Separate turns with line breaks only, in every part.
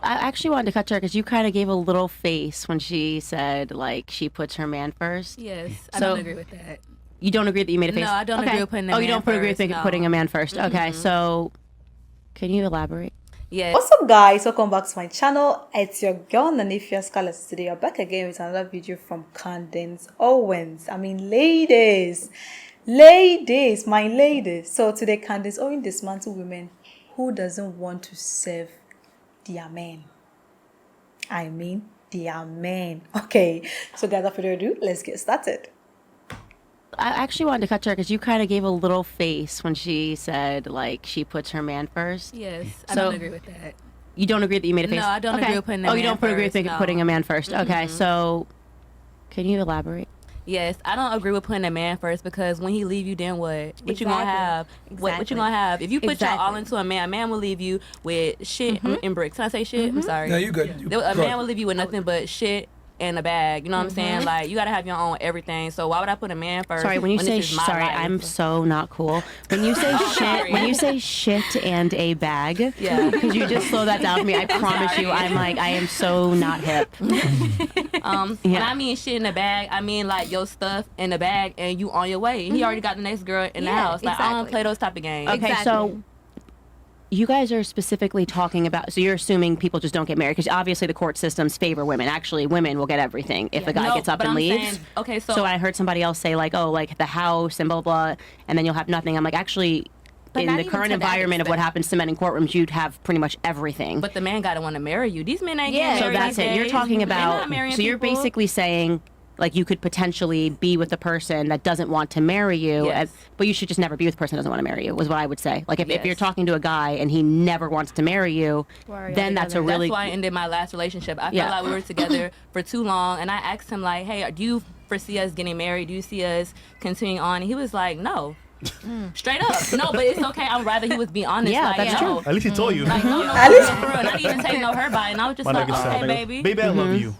I actually wanted to cut to her because you kind of gave a little face when she said, like, she puts her man first.
Yes, I don't agree with that.
You don't agree that you made a face?
No, I don't agree with putting a man first.
Oh, you don't agree with putting a man first. Okay, so can you elaborate?
Yeah.
What's up, guys? Welcome back to my channel. It's your girl Nanifia Scarlett. Today I'm back again with another video from Candace Owens. I mean, ladies, my ladies. So today Candace Owens dismantled women who doesn't want to serve their men. I mean their men. Okay, so guys, without further ado, let's get started.
I actually wanted to cut to her because you kind of gave a little face when she said, like, she puts her man first.
Yes, I don't agree with that.
You don't agree that you made a face?
No, I don't agree with putting a man first.
Oh, you don't agree with putting a man first. Okay, so can you elaborate?
Yes, I don't agree with putting a man first because when he leave you, then what? What you gonna have? What you gonna have? If you put your all into a man will leave you with shit and bricks. Can I say shit? I'm sorry.
No, you good.
A man will leave you with nothing but shit and a bag. You know what I'm saying? Like, you gotta have your own everything. So why would I put a man first?
Sorry, when you say sorry, I'm so not cool. When you say shit, when you say shit and a bag,
yeah,
could you just slow that down for me? I promise you, I'm like, I am so not hip.
When I mean shit in the bag, I mean like your stuff in the bag and you on your way. He already got the next girl in the house. Like, I don't play those type of games.
Okay, so you guys are specifically talking about, so you're assuming people just don't get married because obviously the court systems favor women. Actually, women will get everything if a guy gets up and leaves.
Okay,
so I heard somebody else say, like, oh, like the house and blah, blah, and then you'll have nothing. I'm like, actually, in the current environment of what happens to men in courtrooms, you'd have pretty much everything.
But the man gotta want to marry you. These men ain't getting married.
So that's it. You're talking about, so you're basically saying, like, you could potentially be with a person that doesn't want to marry you, but you should just never be with a person that doesn't want to marry you, was what I would say. Like, if you're talking to a guy and he never wants to marry you, then that's a really...
That's why I ended my last relationship. I felt like we were together for too long, and I asked him, like, hey, do you foresee us getting married? Do you see us continuing on? And he was like, no. Straight up. No, but it's okay. I'd rather he was be honest.
Yeah,
like,
that's true.
At least he told you.
Like, no, at least for real. And I didn't even take no her by, and I was just like, okay, baby.
Baby, I love you.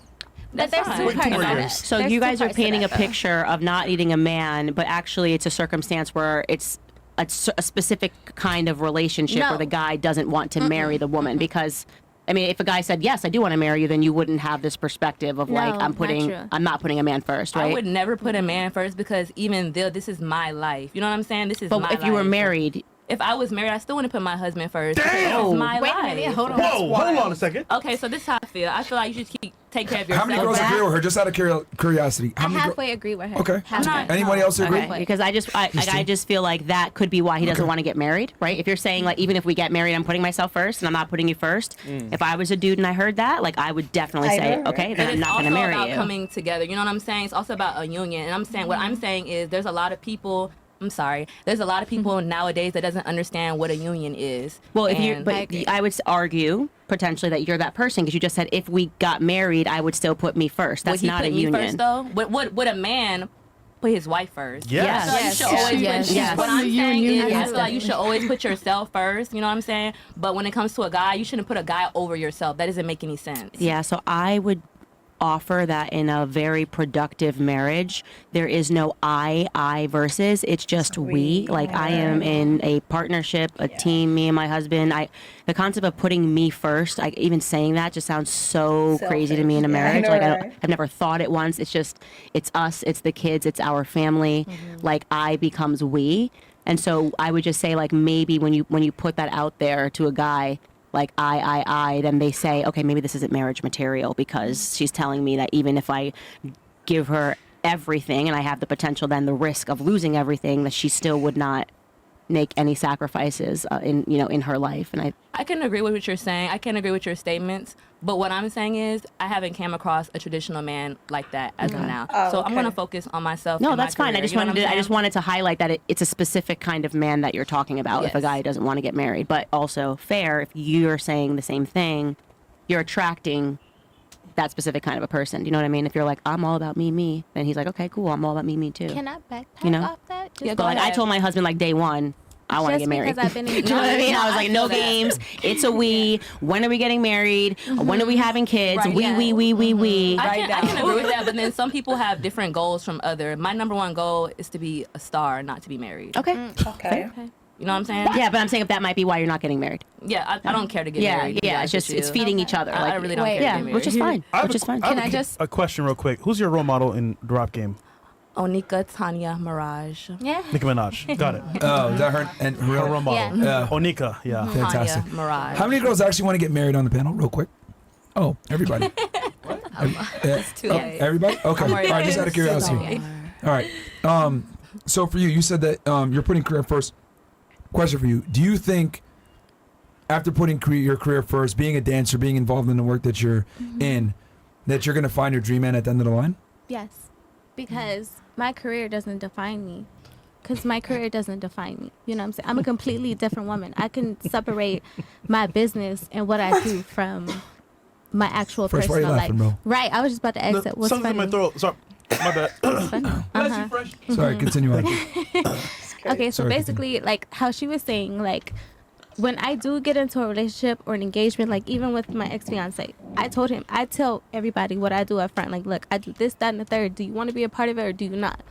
That's fine.
So you guys are painting a picture of not needing a man, but actually it's a circumstance where it's a specific kind of relationship where the guy doesn't want to marry the woman. Because, I mean, if a guy said, yes, I do want to marry you, then you wouldn't have this perspective of, like, I'm not putting a man first, right?
I would never put a man first because even though this is my life. You know what I'm saying? This is my life.
But if you were married...
If I was married, I still wouldn't put my husband first.
Damn!
It's my
Wait
life.
a minute, hold on.
Whoa, hold on a second.
Okay, so this is how I feel. I feel like you should take care of yourself.
How many girls agree with her? Just out of curiosity.
I halfway agree with her.
Okay.
Halfway.
Anybody else agree?
Okay. Because I just feel like that could be why he doesn't want to get married, right? If you're saying, like, even if we get married, I'm putting myself first and I'm not putting you first. If I was a dude and I heard that, like, I would definitely say, okay, then I'm not going to marry you.
It's also about coming together. You know what I'm saying? It's also about a union. And I'm saying, what I'm saying is there's a lot of people... There's a lot of people nowadays that doesn't understand what a union is.
Well, I would argue potentially that you're that person because you just said if we got married, I would still put me first. That's not a union.
Would he put me first, though? Would a man put his wife first?
Yes.
So what I'm saying is I feel like you should always put yourself first. You know what I'm saying? But when it comes to a guy, you shouldn't put a guy over yourself. That doesn't make any sense.
Yeah, so I would offer that in a very productive marriage there is no I versus, it's just we. Like, I am in a partnership, a team, me and my husband. The concept of putting me first, even saying that just sounds so crazy to me in a marriage. I've never thought it once. It's just, it's us, it's the kids, it's our family. Like, I becomes we. And so I would just say, like, maybe when you put that out there to a guy, like then they say, okay, maybe this isn't marriage material because she's telling me that even if I give her everything and I have the potential, then the risk of losing everything, that she still would not make any sacrifices in her life. And
I can agree with what you're saying. I can agree with your statements. But what I'm saying is I haven't came across a traditional man like that as of now. So I'm going to focus on myself.
No, that's fine. I just wanted to highlight that it's a specific kind of man that you're talking about if a guy doesn't want to get married. But also fair, if you're saying the same thing, you're attracting that specific kind of a person. Do you know what I mean? If you're like, I'm all about me, then he's like, okay, cool, I'm all about me too.
Can I backpack off that?
But like, I told my husband, like, day one, I want to get married.
Because I've been in
you know what I mean? I was like, no games. It's a we. When are we getting married? When are we having kids?
Right,
we.
I can agree with that, but then some people have different goals from other. My number one goal is to be a star, not to be married.
Okay.
Okay.
You know what I'm saying?
Yeah, but I'm saying if that might be why you're not getting married.
Yeah, I don't care to get married.
Yeah, it's just it's feeding each other.
I really don't care to get married.
which is fine. Which is fine.
Can I just?
A question real quick. Who's your role model in the rap game?
Onika Tanya Mirage.
Yeah.
Nicki Minaj. Got it. Oh, is that her and her
Yeah.
role model?
Yeah.
Onika. Yeah. Fantastic.
Tanya Mirage.
How many girls actually want to get married on the panel, real quick? Oh, everybody.
It's too late.
Everybody? Okay.
I'm
All
already
right, just out of curiosity.
late.
All right. So for you, you said that you're putting career first. Question for you: do you think, after putting your career first, being a dancer, being involved in the work that you're in, that you're gonna find your dream man at the end of the line?
Yes, because my career doesn't define me. Because my career doesn't define me. You know what I'm saying? I'm a completely different woman. I can separate my business and what I do from my actual
Fresh, why are you
personal
laughing,
life.
bro?
Right. I was just about to ask that. What's
Something's
funny?
in my throat. Sorry, my bad.
What's funny?
Sorry, continue on.
Okay, so
Sorry,
basically, like how she was saying, like when I do get into a relationship or an engagement, like even with my ex-fiance, I told him, I tell everybody what I do up front. Like, look, I do this, that, and the third. Do you want to be a part of it or do you not?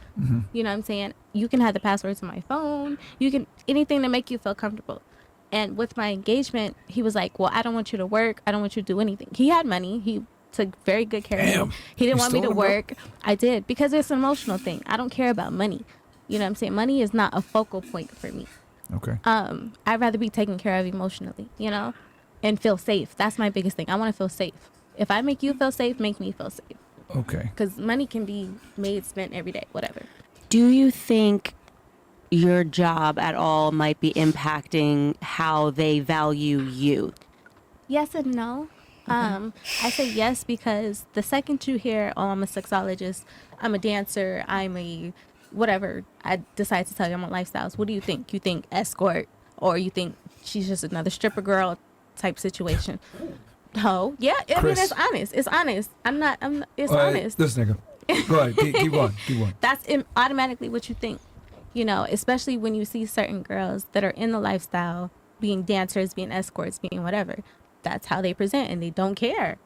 You know what I'm saying? You can have the password to my phone. You can, anything to make you feel comfortable. And with my engagement, he was like, well, I don't want you to work. I don't want you to do anything. He had money. He took very good care of me. He didn't want me to work. I did, because it's an emotional thing. I don't care about money. You know what I'm saying? Money is not a focal point for me.
Okay.
I'd rather be taken care of emotionally, you know, and feel safe. That's my biggest thing. I want to feel safe. If I make you feel safe, make me feel safe.
Okay.
Because money can be made, spent every day, whatever.
Do you think your job at all might be impacting how they value you?
Yes and no. I say yes because the second you hear, oh, I'm a sexologist, I'm a dancer, I'm a whatever, I decide to tell you I'm on lifestyles. What do you think? You think escort, or you think she's just another stripper girl type situation? No. Yeah, I mean, it's honest. It's honest. It's honest.
This nigga. Go ahead. Keep going. Keep going.
That's automatically what you think. You know, especially when you see certain girls that are in the lifestyle, being dancers, being escorts, being whatever. That's how they present, and they don't care.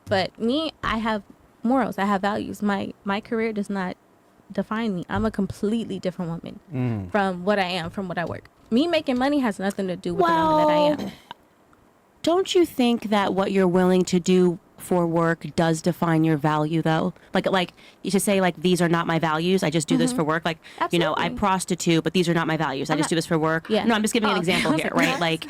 But me, I have morals. I have values. My career does not define me. I'm a completely different woman from what I am, from what I work. Me making money has nothing to do with the woman that I am.
Don't you think that what you're willing to do for work does define your value, though? Like you should say, like, these are not my values. I just do this for work. Like, you know, I
Absolutely.
prostitute, but these are not my values. I just do this for work.
Yeah.
No, I'm just giving an example here, right? Like,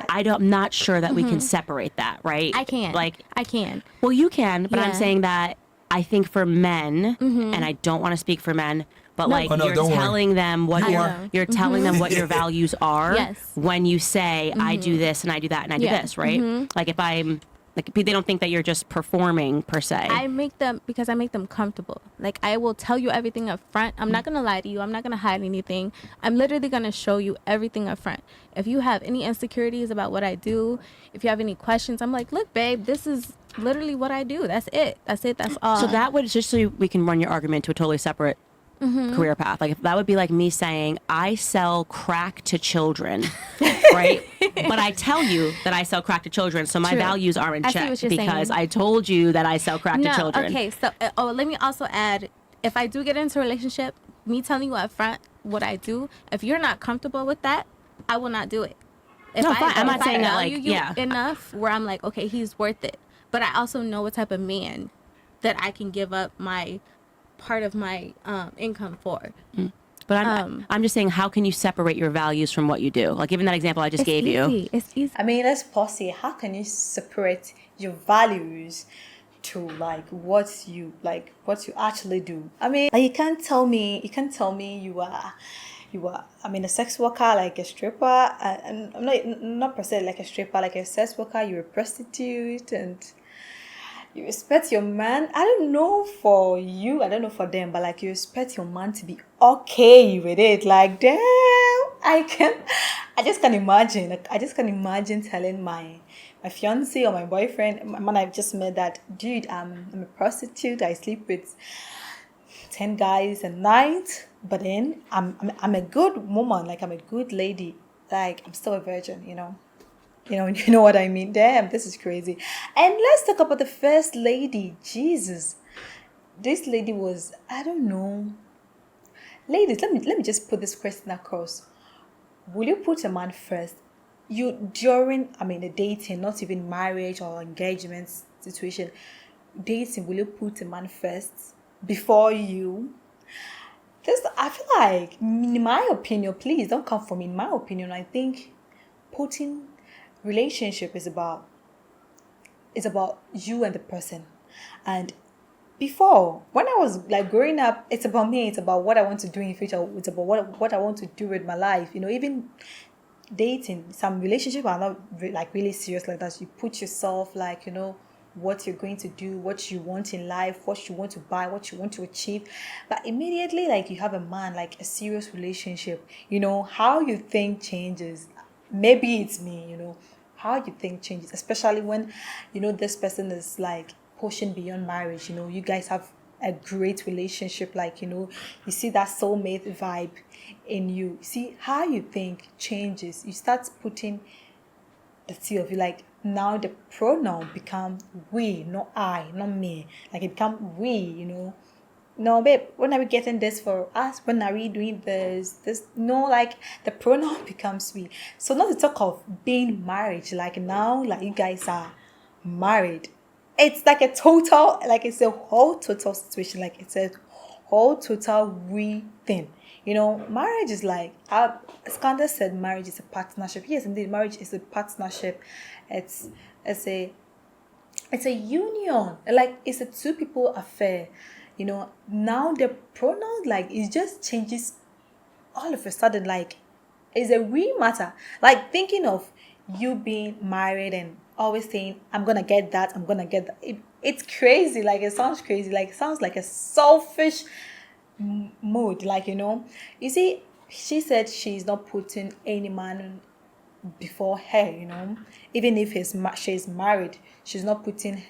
I'm not sure that we can separate that, right?
I can. I can.
Well, you can, but I'm
Yeah.
saying that I think for men, and I don't want to speak for men, but like
no,
you're
don't worry.
telling them what
I know.
you're telling them what your values are
Yes.
when you say I do this and I do that and I do
Yeah.
this, right? Like if I'm like, they don't think that you're just performing per se.
I make them comfortable. Like, I will tell you everything up front. I'm not going to lie to you. I'm not going to hide anything. I'm literally going to show you everything up front. If you have any insecurities about what I do, if you have any questions, I'm like, look, babe, this is literally what I do. That's it. That's all.
So that would, just so we can run your argument to a totally separate career path. Like, if that would be like me saying, I sell crack to children, right? But I tell you that I sell crack to children, so my
True.
values are in
I see
check
what you're
because
saying.
I told you that I sell crack to children.
Okay, so let me also add, if I do get into a relationship, me telling you up front what I do, if you're not comfortable with that, I will not do it. If
No, fine. I'm not saying that,
value
like,
you
yeah.
enough where I'm like, okay, he's worth it. But I also know what type of man that I can give up my part of my income for.
But I'm just saying, how can you separate your values from what you do? Like, given that example I just gave you.
It's easy.
I mean, let's pause here. How can you separate your values to like what you actually do? I mean, like, you can't tell me you are I mean, a sex worker, like a stripper, and I'm not per se like a stripper, like a sex worker, you're a prostitute, and you expect your man, I don't know for you, I don't know for them, but like, you expect your man to be okay with it. Like, damn, I just can't imagine. Like, I just can't imagine telling my fiance or my boyfriend, my man I've just met, that, dude, I'm a prostitute, I sleep with 10 guys a night, but then I'm a good woman, like, I'm a good lady, like, I'm still a virgin, you know what I mean. Damn, this is crazy. And let's talk about the first lady. Jesus, this lady was, I don't know. Ladies, let me just put this question across. will you put a man first? You during, I mean, the dating, not even marriage or engagement situation, dating, will you put a man first before you? This, I feel like, in my opinion, please don't come for me. In my opinion, I think putting relationship is about you and the person. And before, when I was like growing up, it's about me. It's about what I want to do in the future. It's about what I want to do with my life. You know, even dating, some relationship are not like really serious like that. You put yourself like, you know, what you're going to do, what you want in life, what you want to buy, what you want to achieve. But immediately, like, you have a man, like a serious relationship, you know, how you think changes. Maybe it's me, you know, how you think changes, especially when, you know, this person is like pushing beyond marriage. You know, you guys have a great relationship, like, you know, you see that soulmate vibe in you. See how you think changes. You start putting the two of you, like, now the pronoun become we, not I, not me. Like, it become we, you know. No, babe, when are we getting this for us? When are we doing this? No, like, the pronoun becomes we. So not to talk of being married, like, now, like, you guys are married. It's like a total, like, it's a whole total situation. Like, it's a whole total we thing. You know, marriage is like, as Candace said, marriage is a partnership. Yes, indeed, marriage is a partnership. It's a union. Like, it's a two people affair. You know, now the pronoun, like, it just changes all of a sudden. Like, it's a we matter. Like, thinking of you being married and always saying, I'm gonna get that, I'm gonna get that. It's crazy. Like, it sounds crazy. Like, it sounds like a selfish mood. Like, you know, you see, she said she's not putting any man before her, you know, even if she's married, she's not putting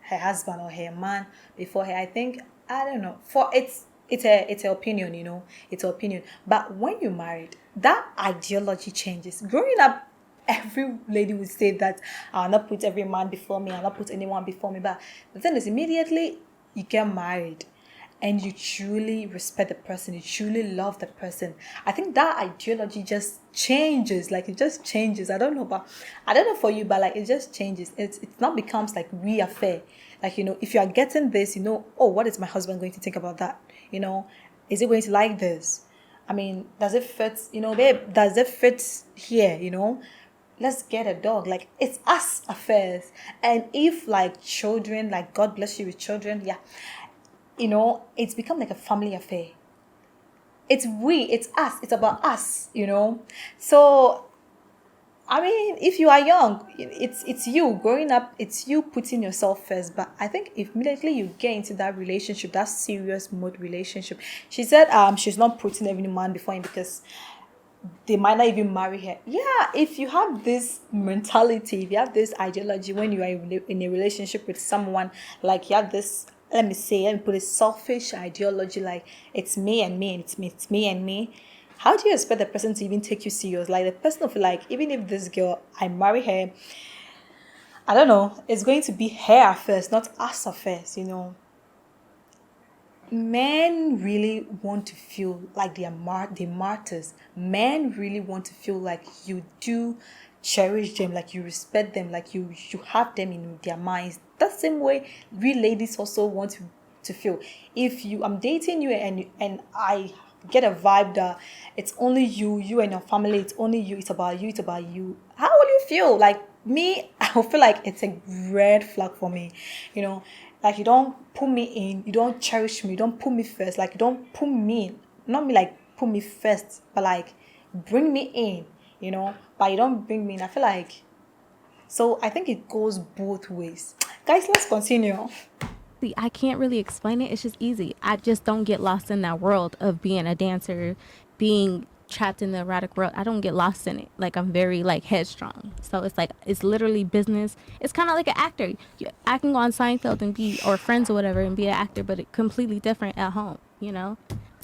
her husband or her man before her. I think, I don't know, for it's an opinion, you know, it's an opinion. But when you're married, that ideology changes. Growing up, every lady would say that I'll not put every man before me, I'll not put anyone before me. But the thing is, immediately you get married and you truly respect the person, you truly love the person, I think that ideology just changes. Like, it just changes. I don't know for you, but like, it just changes. It now becomes like we affair. Like, you know, if you are getting this, you know, oh, what is my husband going to think about that? You know, is he going to like this? I mean, does it fit? You know, babe, does it fit here? You know, let's get a dog. Like, it's us affairs. And if like children, like, God bless you with children, yeah, you know, it's become like a family affair. It's us, it's about us, you know. So, I mean, if you are young, it's you growing up, it's you putting yourself first. But I think if immediately you get into that relationship, that serious mode relationship, she said she's not putting every man before him because they might not even marry her. Yeah, if you have this mentality, if you have this ideology when you are in a relationship with someone, like, you have this, let me put a selfish ideology, like, it's me and me, and it's me and me. How do you expect the person to even take you serious? Like, the person will feel like, even if this girl, I marry her, I don't know, it's going to be her first, not us first, you know. Men really want to feel like they're martyrs. Men really want to feel like you do cherish them, like you respect them, like you have them in their minds. That same way we ladies also want to feel. If I'm dating you and I get a vibe that it's only you and your family, it's only you, it's about you, how will you feel? Like, me, I will feel like it's a red flag for me, you know. Like, you don't put me in, you don't cherish me, you don't put me first. Like, you don't put me in, not me like put me first, but like bring me in, you know. But you don't bring me in, I feel like. So I think it goes both ways. Guys, let's continue.
See, I can't really explain it. It's just easy. I just don't get lost in that world of being a dancer, being trapped in the erotic world. I don't get lost in it. Like, I'm very like headstrong. So it's like, it's literally business. It's kind of like an actor. I can go on Seinfeld and be, or Friends or whatever, and be an actor, but it's completely different at home, you know?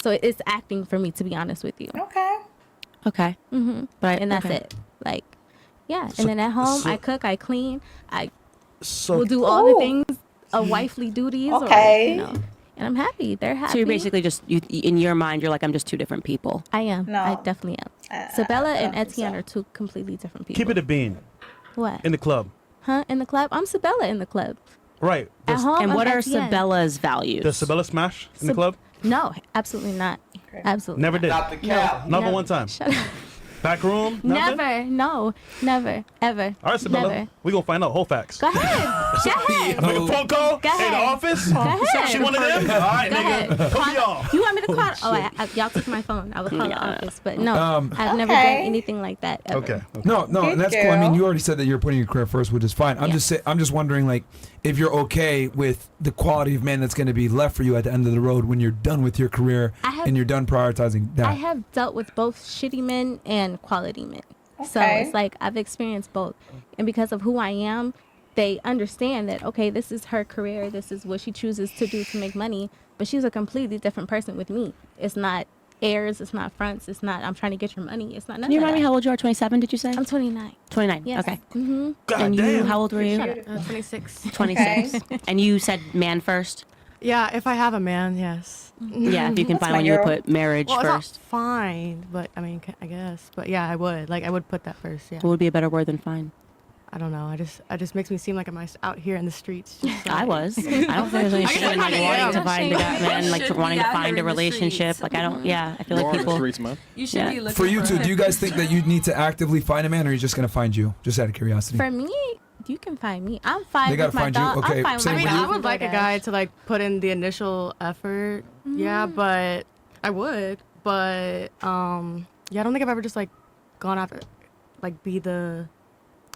So it's acting for me, to be honest with you.
Okay.
But
And that's it. Like, yeah. And then at home, I cook, I clean, I will do all the things, wifely duties.
Okay.
Or, you know, and I'm happy. They're happy.
So you're basically just, in your mind, you're like, I'm just two different people.
I am.
No.
I definitely am. Sabella and
think
Etienne
so.
are two completely different people.
Keep it a bean.
What?
In the club.
Huh? In the club? I'm Sabella in the club.
Right.
At home,
And
I'm
what are
Etienne.
Sabella's values?
Does Sabella smash in the club?
No, absolutely not. Absolutely
Never
not.
did.
Not the cap.
Not for
Never.
one time.
Shut up.
Back room? Nothing?
Never. No. Never. Ever.
All right, Sabella.
Never.
We're going to find out whole facts.
Go ahead. Go ahead.
Make a phone call?
Go
Hey, the
ahead.
office?
Go ahead.
She one of them? All right,
Go
nigga.
ahead.
Put me on.
You want me to call? Y'all took my phone. I would call the office, but no, I've never
Okay.
done anything like that ever.
Okay.
No,
Good
and that's cool. I mean,
girl.
you already said that you're putting your career first, which is fine. I'm just wondering, like, if you're okay with the quality of man that's going to be left for you at the end of the road when you're done with your career and you're done prioritizing that.
I have dealt with both shitty men and quality men. So
Okay.
it's like I've experienced both. And because of who I am, they understand that, okay, this is her career. This is what she chooses to do to make money. But she's a completely different person with me. It's not airs. It's not fronts. It's not, I'm trying to get your money. It's not
Can
nothing.
you remind me how old you are? 27, did you say?
I'm 29.
29.
Yes.
Okay.
Mm-hmm.
God
And you,
damn.
how old were you?
26.
26. And you said man first?
Yeah, if I have a man, yes.
Yeah, if you can
That's
find
my
one, you would
girl.
put marriage
Well,
first.
it's not fine, but I mean, I guess. But yeah, I would. Like, I would put that first. Yeah.
What would be a better word than fine?
I don't know. I just makes me seem like I'm out here in the streets. Just
I
like-
was. I don't think there's any
I guess
shame
I
in like
kinda
wanting
am.
to find a guy, man, like
Should
wanting
be
to
out
find
here
a
in the
relationship.
streets.
Like I don't. Yeah, I feel
You're
like
on the
people.
streets, man.
You should
Yeah.
be looking
For you two,
a-
do you guys think that you need to actively find a man, or are you just going to find you? Just out of curiosity.
For me, you can find me. I'm fine
They gotta
with my
find you?
dog.
Okay,
I'm fine with
same
my
I mean,
with
dog
I
you?
would like a guy to like put in the initial effort. Yeah, but I would. But yeah, I don't think I've ever just like gone after, like be the,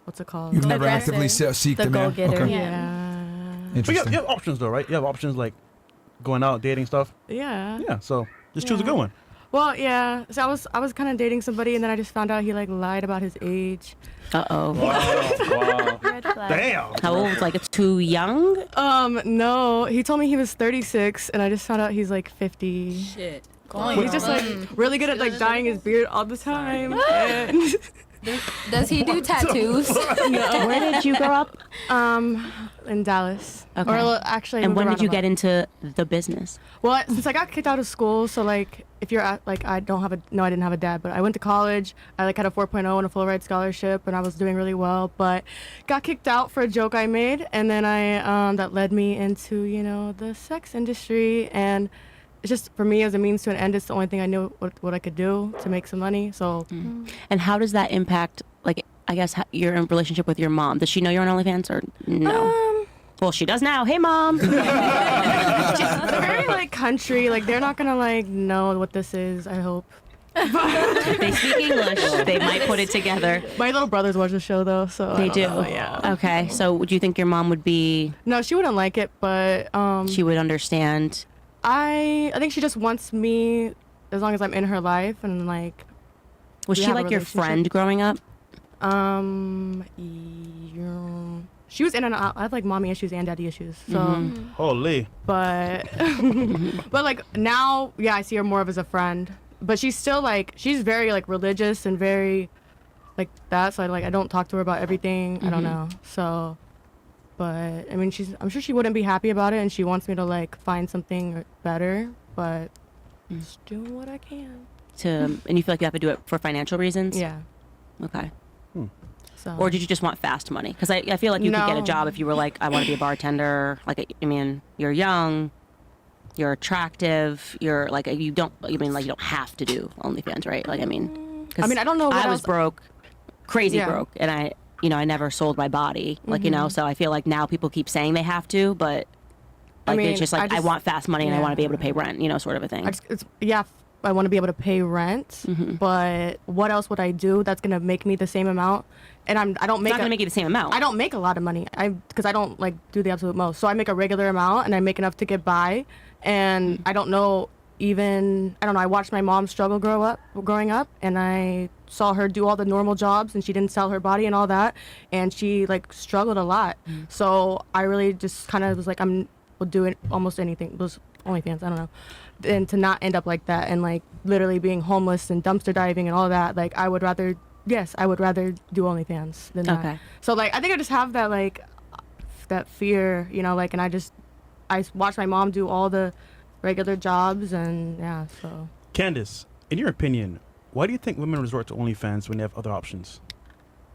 what's it called?
You've never
Aggressive.
actively seek
The
the man.
go-getter.
Okay.
Yeah.
But
Interesting.
you have options, though, right? You have options like going out, dating stuff.
Yeah.
Yeah, so just choose a good one.
Well, yeah. So I was kind of dating somebody, and then I just found out he like lied about his age.
Uh-oh.
Wow.
Red flag.
Damn.
How old? Like it's too young?
No, he told me he was 36, and I just found out he's like 50.
Shit.
He's just like really good at like dyeing his beard all the time. And,
Does he do tattoos?
Where did you grow up?
in Dallas.
Okay.
Or well, actually, I
And
moved
when
around
did you
a lot.
get into the business?
Well, since I got kicked out of school, so like if you're at, like I didn't have a dad, but I went to college. I like had a 4.0 and a full ride scholarship, and I was doing really well, but got kicked out for a joke I made, and then I that led me into the sex industry, and it's just for me as a means to an end. It's the only thing I knew what I could do to make some money. So
And how does that impact, like, I guess, your relationship with your mom? Does she know you're on OnlyFans or no? Well, she does now. Hey, Mom.
It's very like country. Like they're not gonna like know what this is. I hope.
If they speak English, they might put it together.
My little brothers watch the show though, so I
They
don't
do.
know, yeah.
Okay. So would you think your mom would be,
No, she wouldn't like it, but
she would understand?
I think she just wants me as long as I'm in her life and like
Was
We
she
have a
like your
relationship.
friend growing up?
yeah. She was in and out. I have like mommy issues and daddy issues. So
Holy.
but but like now, yeah, I see her more of as a friend. But she's still like she's very like religious and very like that. So I don't talk to her about everything. I don't know. So but I mean I'm sure she wouldn't be happy about it, and she wants me to like find something better, but just doing what I can.
And you feel like you have to do it for financial reasons?
Yeah.
Okay.
So
Or did you just want fast money? Because I feel like you could get a
No.
job if you were like, I want to be a bartender. Like, I mean, you're young, you're attractive, you're like, you don't have to do OnlyFans, right? Like, I mean, 'cause
I mean, I don't know what
I was
else-
broke, crazy
Yeah.
broke, and I never sold my body. Like, so I feel like now people keep saying they have to, but like,
mean,
it's just like, I want fast money and I want to be
yeah.
able to pay rent, sort of a thing.
I want to be able to pay rent, but what else would I do that's gonna make me the same amount? And I don't
It's
make
not going to make you the same amount.
I don't make a lot of money. Because I don't like do the absolute most. So I make a regular amount and I make enough to get by. And I don't know. I watched my mom struggle growing up, and I saw her do all the normal jobs, and she didn't sell her body and all that, and she like struggled a lot. So I really just kind of was like, will do it almost anything. It was OnlyFans, I don't know. And to not end up like that and like literally being homeless and dumpster diving and all that, like I would rather do OnlyFans than that.
Okay.
So like I think I just have that like that fear, like, and I I watch my mom do all the regular jobs, and yeah, so.
Candace, in your opinion, why do you think women resort to OnlyFans when they have other options?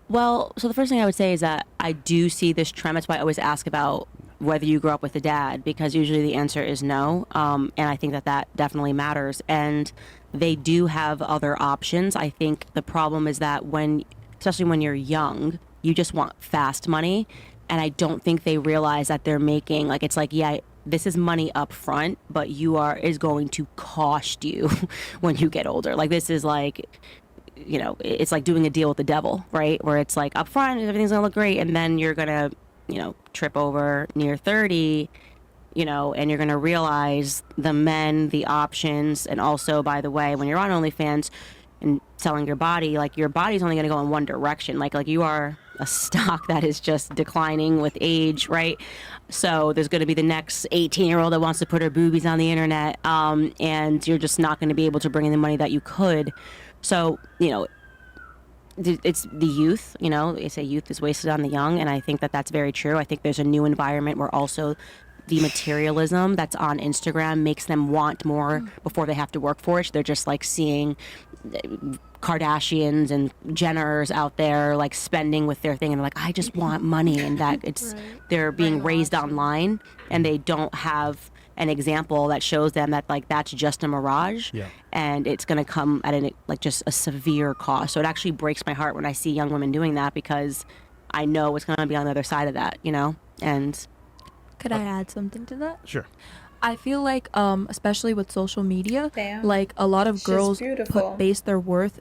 Well, so the first thing I would say is that I do see this trend. That's why I always ask about whether you grew up with a dad, because usually the answer is no. And I think that definitely matters. And they do have other options. I think the problem is that especially when you're young, you just want fast money. And I don't think they realize that they're making, like, it's like, yeah, this is money up front, but is going to cost you when you get older. Like, this is like, it's like doing a deal with the devil, right? Where it's like up front, everything's gonna look great, and then you're gonna, trip over near 30, and you're gonna realize the options. And also, by the way, when you're on OnlyFans and selling your body, like, your body's only gonna go in one direction. Like you are a stock that is just declining with age, right? So there's going to be the next 18-year-old that wants to put her boobies on the internet, and you're just not going to be able to bring in the money that you could. So, it's the youth, they say youth is wasted on the young, and I think that that's very true. I think there's a new environment where also the materialism that's on Instagram makes them want more before they have to work for it. They're just like seeing Kardashians and Jenners out there like spending with their thing, and they're like, I just want money, and that it's they're being raised online, and they don't have an example that shows them that like that's just a mirage, and it's going to come at just a severe cost. So it actually breaks my heart when I see young women doing that, because I know it's going to be on the other side of that, and
could I add something to that?
Sure.
I feel like, especially with social media, like a lot of girls base their worth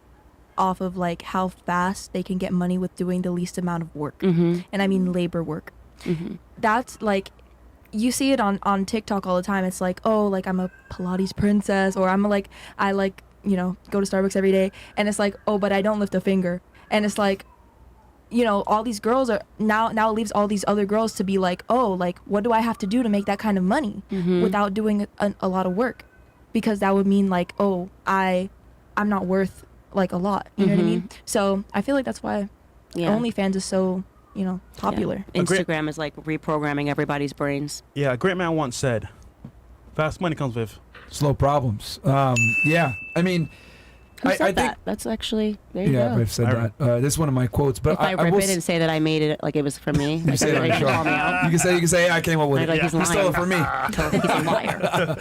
off of like how fast they can get money with doing the least amount of work. And I mean labor work. That's like, you see it on TikTok all the time. It's like, oh, like I'm a Pilates princess, or I go to Starbucks every day, and it's like, oh, but I don't lift a finger. And it's like, all these girls are now it leaves all these other girls to be like, oh, like what do I have to do to make that kind of money without doing a lot of work? Because that would mean like, oh, I'm not worth like a lot, you know what I mean? So I feel like that's why OnlyFans is so popular.
Instagram is like reprogramming everybody's brains.
Yeah, a great man once said, fast money comes with
slow problems. Yeah, I mean,
Who said
I
that?
think
That's actually, there you
yeah,
go.
I've said that. This is one of my quotes, but
If I rip it and say that I made it like it was from me, like
say it on the
everybody can call me
show.
out.
You can say, hey, I came up with it.
Like, he's
You stole it from me.
He's a liar.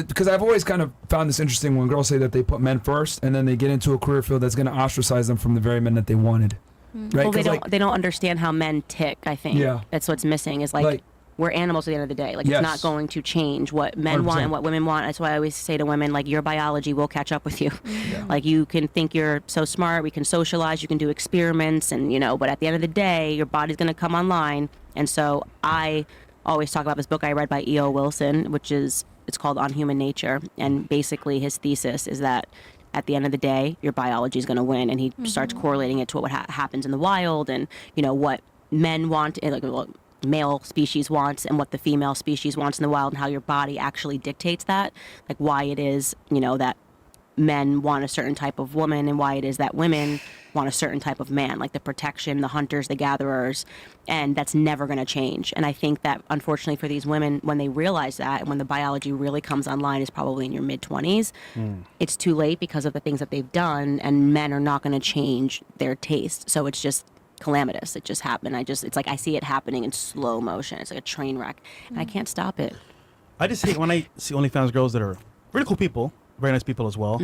Because I've always kind of found this interesting when girls say that they put men first, and then they get into a career field that's going to ostracize them from the very men that they wanted. Right?
Well, they don't understand how men tick, I think.
Yeah.
That's what's missing, is like we're animals at the end of the day. Like,
Yes.
it's not going to change what men
100%.
want and what women want. That's why I always say to women, like, your biology will catch up with you. Like, you can think you're so smart, we can socialize, you can do experiments, and but at the end of the day, your body's going to come online. And so I always talk about this book I read by E.O. Wilson, it's called On Human Nature. And basically his thesis is that at the end of the day, your biology is going to win. And he starts correlating it to what happens in the wild, and, what men want, and like what male species wants, and what the female species wants in the wild, and how your body actually dictates that. Like, why it is, that men want a certain type of woman, and why it is that women want a certain type of man, like the protection, the hunters, the gatherers, and that's never going to change. And I think that, unfortunately, for these women, when they realize that, and when the biology really comes online, is probably in your mid-20s, it's too late because of the things that they've done, and men are not going to change their taste. So it's just calamitous. It just happened. It's like I see it happening in slow motion. It's like a train wreck, and I can't stop it.
I just hate when I see OnlyFans girls that are really cool people, very nice people as well.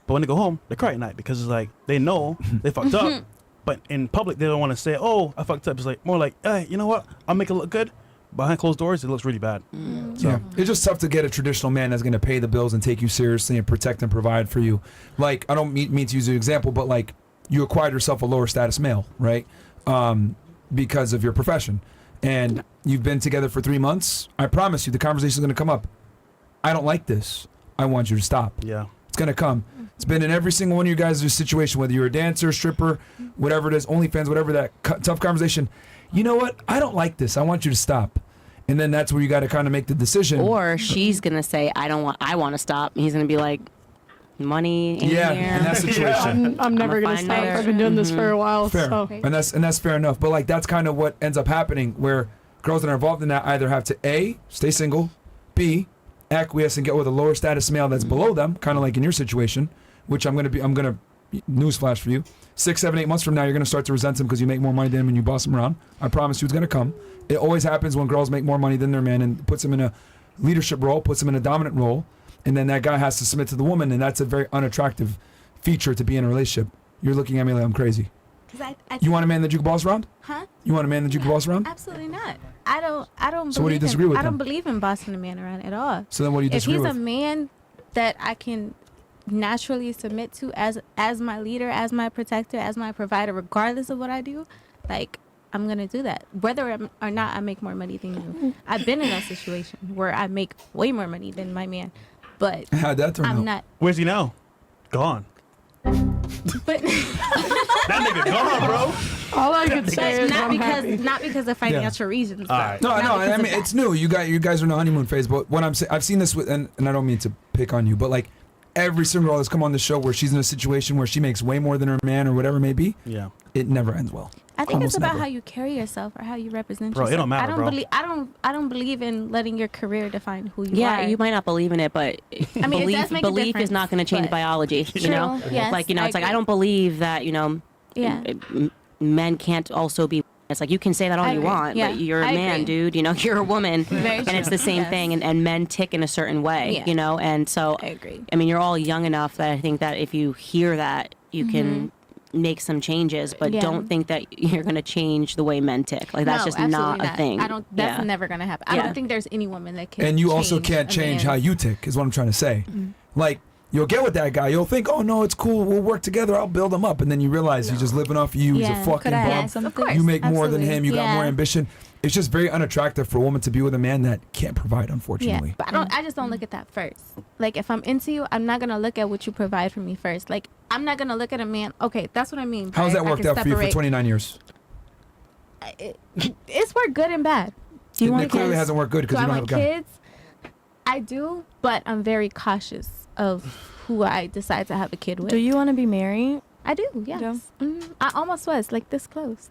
But when they go home, they cry at night because it's like they know they fucked up, but in public they don't want to say, "Oh, I fucked up." It's like more like, "Hey, you know what? I'll make it look good." Behind closed doors, it looks really bad. So.
Yeah, it's just tough to get a traditional man that's going to pay the bills and take you seriously and protect and provide for you. Like, I don't mean to use an example, but like, you acquired yourself a lower status male, right? Because of your profession, and you've been together for 3 months. I promise you, the conversation is going to come up. I don't like this. I want you to stop.
Yeah.
It's going to come. It's been in every single one of you guys' situation, whether you're a dancer, stripper, whatever it is, OnlyFans, whatever, that tough conversation. You know what? I don't like this. I want you to stop. And then that's where you got to kind of make the decision.
Or she's going to say, I want to stop. And he's going to be like, money in
yeah,
here.
in that situation.
I'm never going to
find
stop.
there.
I've been doing this for a while.
Fair.
So.
And that's fair enough. But like, that's kind of what ends up happening, where girls that are involved in that either have to A, stay single, B, acquiesce and get with a lower status male that's below them, kind of like in your situation, which I'm gonna newsflash for you. 6, 7, 8 months from now, you're gonna start to resent him because you make more money than him and you boss him around. I promise you, it's gonna come. It always happens when girls make more money than their man and puts them in a leadership role, puts them in a dominant role, and then that guy has to submit to the woman, and that's a very unattractive feature to be in a relationship. You're looking at me like I'm crazy. You want a man that you can boss around?
Huh?
You want a man that you can boss around?
Absolutely not. I don't.
So what do you disagree with?
I don't believe in bossing a man around at all.
So then, what do you disagree with?
If he's a man that I can naturally submit to as my leader, as my protector, as my provider, regardless of what I do, like I'm gonna do that, whether or not I make more money than you. I've been in a situation where I make way more money than my man, but
how'd that turn out?
I'm not.
Where's he now? Gone.
But
that nigga gone, bro.
All I can say is
not because of financial reasons.
All right.
No, I mean it's new. You guys are in the honeymoon phase, but what I'm saying, I've seen this with, and I don't mean to pick on you, but like every single girl that's come on the show where she's in a situation where she makes way more than her man or whatever it may be,
yeah,
it never ends well.
I think
Almost
it's about
never.
how you carry yourself or how you represent
Bro,
yourself.
it don't matter, bro.
I don't believe in letting your career define who you are.
Yeah, you might not believe in it, but
I mean, it does make a
belief is
difference,
not going to change
but-
biology. You know,
True, yes,
like it's like I
agree.
don't believe that
Yeah.
men can't also be. It's like you can say that all
I
you
agree.
want,
Yeah,
but you're a
I
man,
agree.
dude. You're a woman,
Very
and it's
true.
the same
Yes.
thing. And men tick in a certain way,
Yeah.
And so
I agree.
I mean, you're all young enough that I think that if you hear that, you can make some changes, but
Yeah.
don't think that you're going to change the way men tick. Like that's
No,
just
absolutely
not a thing.
I don't. That's
Yeah.
never gonna happen. I
Yeah.
don't think there's any woman that can.
And you also can't
a
change
man's-
how you tick, is what I'm trying to say. Like, you'll get with that guy, you'll think, oh no, it's cool, we'll work together, I'll build him up, and then you realize he's just living off you, he's
Yeah.
a fucking
Could I
bum.
add something?
Of course,
You make more than
absolutely.
him, you got more
Yeah.
ambition. It's just very unattractive for a woman to be with a man that can't provide,
Yeah,
unfortunately.
but I just don't look at that first. Like if I'm into you, I'm not gonna look at what you provide for me first. Like I'm not gonna look at a man. Okay, that's what I mean.
How's
by
that
I
worked
can
out for you for
separate-
29 years?
It's worked good and bad.
Do you
It
want
clearly
kids?
hasn't worked good because
Do
you
I
don't have a
want
guy.
kids? I do, but I'm very cautious of who I decide to have a kid with.
Do you want to be married?
I do, yes.
Yeah.
I almost was like this close.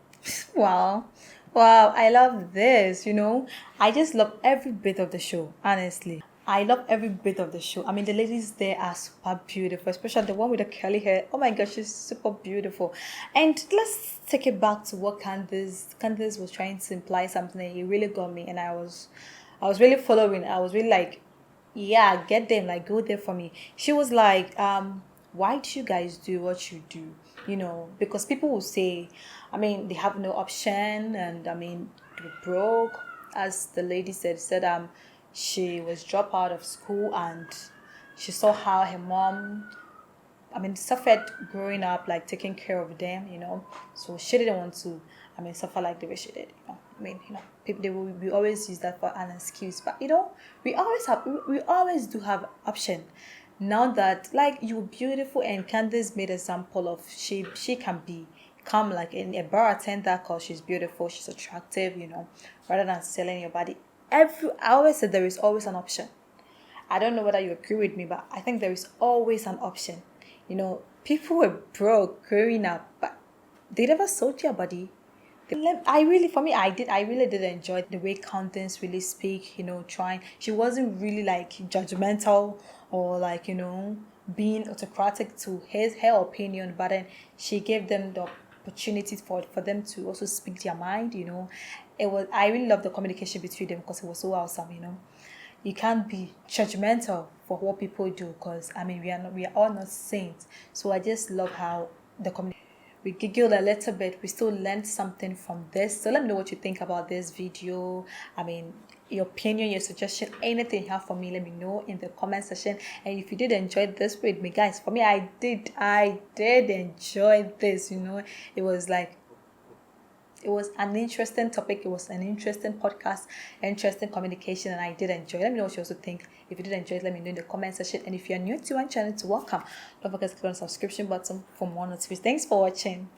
Wow. Wow, I love this, I just love every bit of the show, honestly. I love every bit of the show. I mean, the ladies there are super beautiful, especially the one with the curly hair. Oh my gosh, she's super beautiful. And let's take it back to what Candace was trying to imply something, and it really got me. And I was really following. I was really like, yeah, get them, like go there for me. She was like, why do you guys do what you do? Because people will say, I mean, they have no option, and I mean, they're broke. As the lady said, she was dropped out of school, and she saw how her mom, I mean, suffered growing up, like taking care of them, So she didn't want to, I mean, suffer like the way she did, I mean, people we always use that for an excuse, but we always do have option. Now that like you're beautiful, and Candace made example of she can become like a bar attendant because she's beautiful, she's attractive, rather than selling your body. I always said there is always an option. I don't know whether you agree with me, but I think there is always an option. People were broke growing up, but they never sold your body. I really did enjoy the way Candace really speak, trying. She wasn't really like judgmental or like, being autocratic to her opinion, but then she gave them the opportunity for them to also speak their mind, I really love the communication between them because it was so awesome, You can't be judgmental for what people do because, I mean, we are all not saints. So I just love how the communication. We giggled a little bit. We still learned something from this. So let me know what you think about this video. I mean, your opinion, your suggestion, anything you have for me, let me know in the comment section. And if you did enjoy this with me, guys, for me, I did enjoy this, It was like, it was an interesting topic. It was an interesting podcast, interesting communication, and I did enjoy it. Let me know what you also think. If you did enjoy it, let me know in the comment section. And if you're new to my channel, welcome. Don't forget to click on the subscription button for more notifications. Thanks for watching.